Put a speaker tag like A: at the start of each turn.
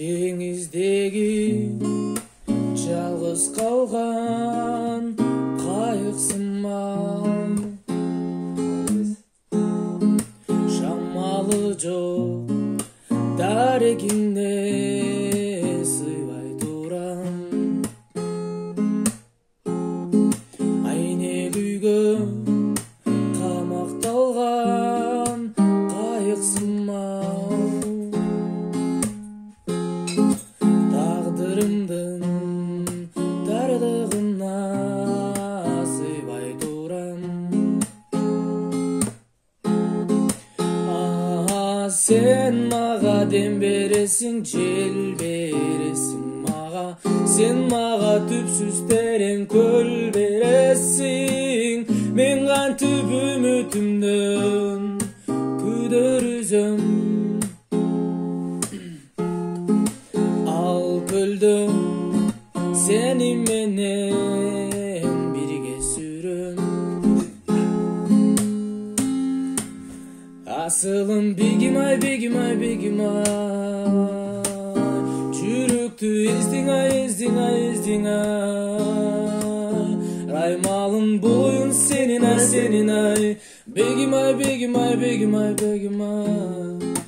A: Деңиздеги жалгыз калган кайыксымал, шамалы жок дарегиңде сыйбай турам. Айне күйгө камакталган кайыксымал, тагдырымдын дардыгына сыйбай турам. Сен мага дем бересиң, жел бересиң мага, сен мага түпсүз терең көл бересиң. Мен кантип үмүтүмдөн күдөр үзөм, ал көлдө сени менен бирге сүрөм. Асылым бегимай, бегимай, бегимай, жүрөктү издиңай, издиңай, издиңай. Раймалын боюн сенин ай, сенин ай, бегимай, бегимай, бегимай, бегимай.